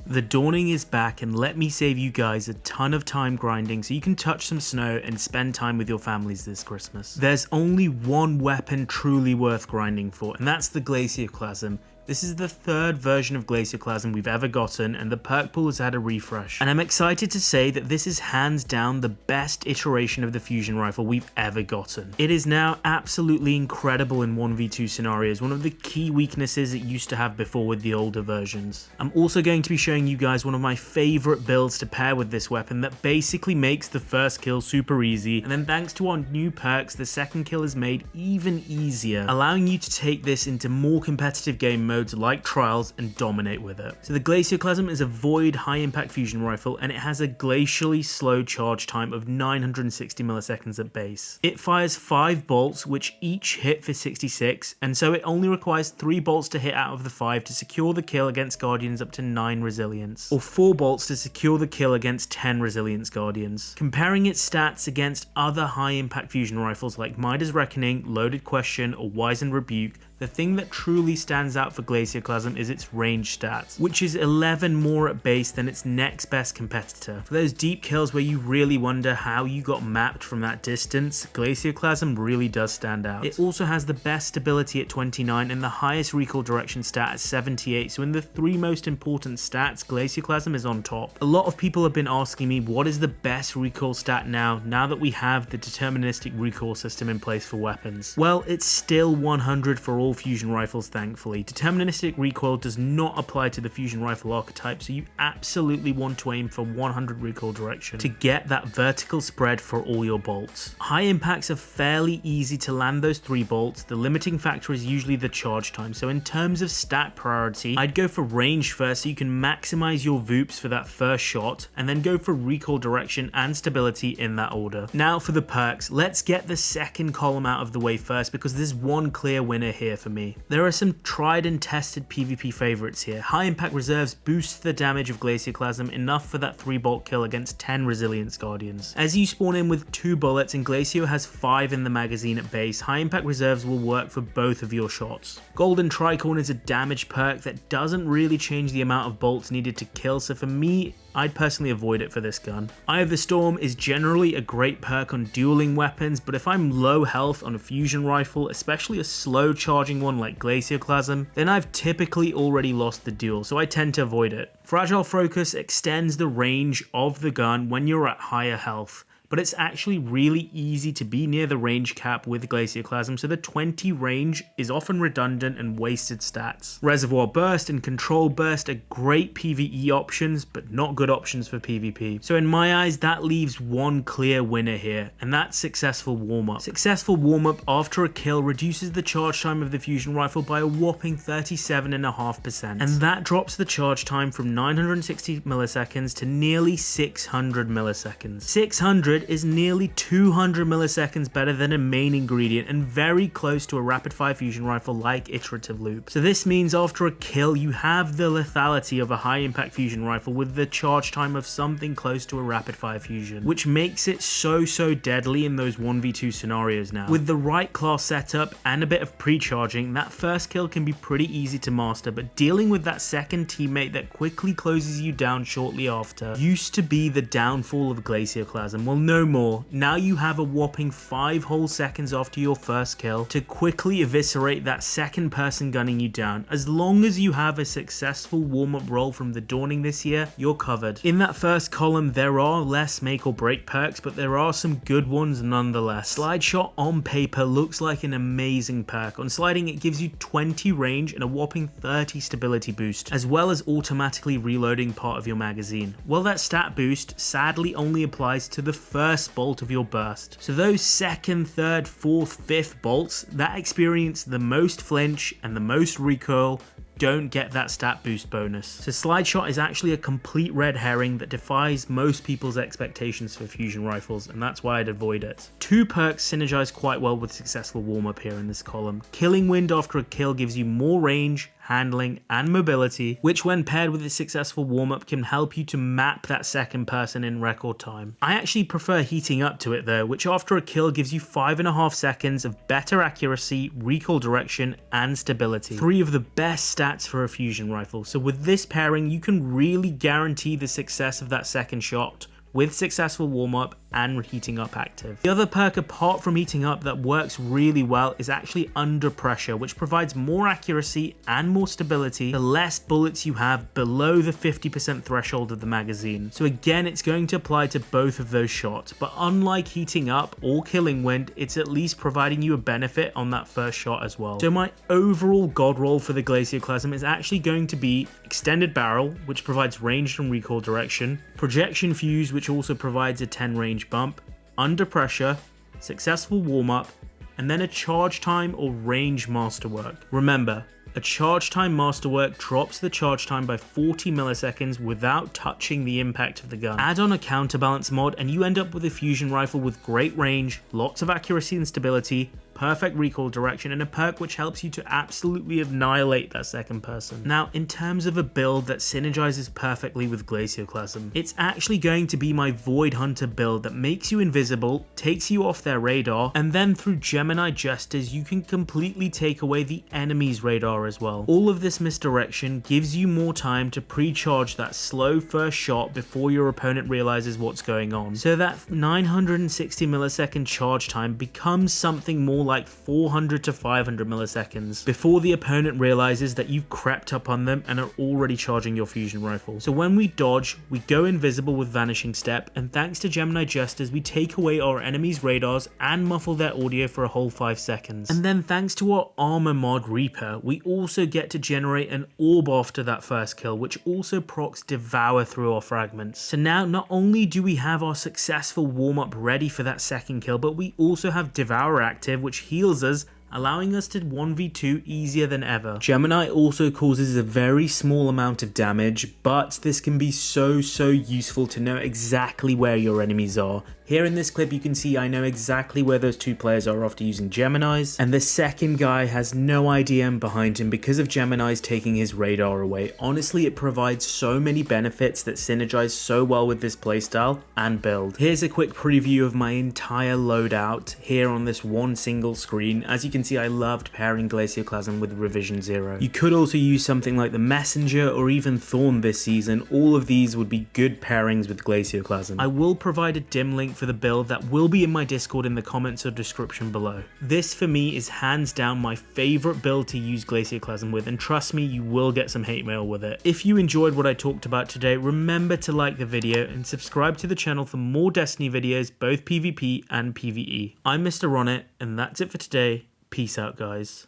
The Dawning is back, and let me save you guys a ton of time grinding so you can touch some snow and spend time with your families this Christmas. There's only one weapon truly worth grinding for, and that's the Glacioclasm. This is the third version of Glacioclasm we've ever gotten, and the perk pool has had a refresh. And I'm excited to say that this is hands down the best iteration of the fusion rifle we've ever gotten. It is now absolutely incredible in 1v2 scenarios, one of the key weaknesses it used to have before with the older versions. I'm also going to be showing you guys one of my favorite builds to pair with this weapon that basically makes the first kill super easy, and then thanks to our new perks, the second kill is made even easier, allowing you to take this into more competitive game modes like Trials and dominate with it. So the Glacioclasm is a void high impact fusion rifle, and it has a glacially slow charge time of 960 milliseconds at base. It fires 5 bolts which each hit for 66, and so it only requires 3 bolts to hit out of the 5 to secure the kill against Guardians up to 9 resilience, or 4 bolts to secure the kill against 10 resilience Guardians. Comparing its stats against other high impact fusion rifles like Midas Reckoning, Loaded Question or Wizened Rebuke, the thing that truly stands out for Glacioclasm is its range stats, which is 11 more at base than its next best competitor. For those deep kills where you really wonder how you got mapped from that distance, Glacioclasm really does stand out. It also has the best stability at 29 and the highest recoil direction stat at 78, so in the 3 most important stats, Glacioclasm is on top. A lot of people have been asking me what is the best recoil stat now that we have the deterministic recoil system in place for weapons. Well, it's still 100 for all fusion rifles, thankfully. Deterministic recoil does not apply to the fusion rifle archetype, so you absolutely want to aim for 100 recoil direction to get that vertical spread for all your bolts. High impacts are fairly easy to land those 3 bolts. The limiting factor is usually the charge time, so in terms of stat priority, I'd go for range first so you can maximize your VOOPs for that first shot, and then go for recoil direction and stability in that order. Now for the perks, let's get the second column out of the way first, because there's one clear winner here for me. There are some tried and tested PvP favorites here. High impact reserves boost the damage of Glacioclasm enough for that 3 bolt kill against 10 resilience Guardians. As you spawn in with 2 bullets and Glacio has 5 in the magazine at base, high impact reserves will work for both of your shots. Golden Tricorn is a damage perk that doesn't really change the amount of bolts needed to kill, so for me, I'd personally avoid it for this gun. Eye of the Storm is generally a great perk on dueling weapons, but if I'm low health on a fusion rifle, especially a slow charging one like Glacioclasm, then I've typically already lost the duel, so I tend to avoid it. Fragile Focus extends the range of the gun when you're at higher health, but it's actually really easy to be near the range cap with Glacioclasm, so the 20 range is often redundant and wasted stats. Reservoir Burst and Control Burst are great PvE options, but not good options for PvP. So in my eyes, that leaves one clear winner here, and that's Successful Warm-Up. Successful Warm-Up after a kill reduces the charge time of the fusion rifle by a whopping 37.5%, and that drops the charge time from 960 milliseconds to nearly 600 milliseconds. 600 is nearly 200 milliseconds better than a main ingredient and very close to a rapid fire fusion rifle like Iterative Loop. So this means after a kill you have the lethality of a high impact fusion rifle with the charge time of something close to a rapid fire fusion, which makes it so deadly in those 1v2 scenarios now. With the right class setup and a bit of pre-charging, that first kill can be pretty easy to master, but dealing with that second teammate that quickly closes you down shortly after used to be the downfall of Glacioclasm. Well, no more. Now you have a whopping 5 whole seconds after your first kill to quickly eviscerate that second person gunning you down. As long as you have a successful warm-up roll from the Dawning this year, you're covered. In that first column, there are less make or break perks, but there are some good ones nonetheless. Slide Shot on paper looks like an amazing perk. On sliding, it gives you 20 range and a whopping 30 stability boost, as well as automatically reloading part of your magazine. Well, that stat boost sadly only applies to the first bolt of your burst. So those second, third, fourth, fifth bolts that experience the most flinch and the most recoil don't get that stat boost bonus. So Slide Shot is actually a complete red herring that defies most people's expectations for fusion rifles, and that's why I'd avoid it. 2 perks synergize quite well with Successful Warm-Up here in this column. Killing Wind after a kill gives you more range, handling, and mobility, which when paired with a successful warm-up can help you to map that second person in record time. I actually prefer heating up to it though, which after a kill gives you 5.5 seconds of better accuracy, recoil direction, and stability. 3 of the best stats for a fusion rifle, so with this pairing you can really guarantee the success of that second shot with successful warm-up and heating up active. The other perk apart from heating up that works really well is actually under pressure, which provides more accuracy and more stability the less bullets you have below the 50% threshold of the magazine. So again, it's going to apply to both of those shots, but unlike heating up or killing wind, it's at least providing you a benefit on that first shot as well. So my overall god roll for the Glacioclasm is actually going to be extended barrel, which provides range and recoil direction, projection fuse, which also provides a 10 range bump, under pressure, successful warm-up, and then a charge time or range masterwork. Remember, a charge time masterwork drops the charge time by 40 milliseconds without touching the impact of the gun. Add on a counterbalance mod and you end up with a fusion rifle with great range, lots of accuracy and stability, perfect recoil direction, and a perk which helps you to absolutely annihilate that second person. Now, in terms of a build that synergizes perfectly with Glacioclasm, it's actually going to be my Void Hunter build that makes you invisible, takes you off their radar, and then through Gemini Jesters you can completely take away the enemy's radar as well. All of this misdirection gives you more time to pre-charge that slow first shot before your opponent realizes what's going on. So that 960 millisecond charge time becomes something more like 400 to 500 milliseconds before the opponent realizes that you've crept up on them and are already charging your fusion rifle. So when we dodge, we go invisible with Vanishing Step, and thanks to Gemini Jesters, we take away our enemies' radars and muffle their audio for a whole 5 seconds. And then thanks to our armor mod Reaper, we also get to generate an orb after that first kill, which also procs Devour through our fragments. So now not only do we have our successful warm-up ready for that second kill, but we also have Devour active, which heals us, allowing us to 1v2 easier than ever. Gemini also causes a very small amount of damage, but this can be so useful to know exactly where your enemies are. Here in this clip you can see I know exactly where those 2 players are after using Geminis, and the second guy has no idea I'm behind him because of Geminis taking his radar away. Honestly, it provides so many benefits that synergize so well with this playstyle and build. Here's a quick preview of my entire loadout here on this one single screen. As you can see, I loved pairing Glacioclasm with Revision 0. You could also use something like the Messenger or even Thorn this season. All of these would be good pairings with Glacioclasm. I will provide a dim link for the build that will be in my Discord in the comments or description below. This for me is hands down my favorite build to use Glacioclasm with, and trust me, you will get some hate mail with it. If you enjoyed what I talked about today, remember to like the video and subscribe to the channel for more Destiny videos, both PvP and PvE. I'm Mr. Ronit, and that's it for today. Peace out, guys.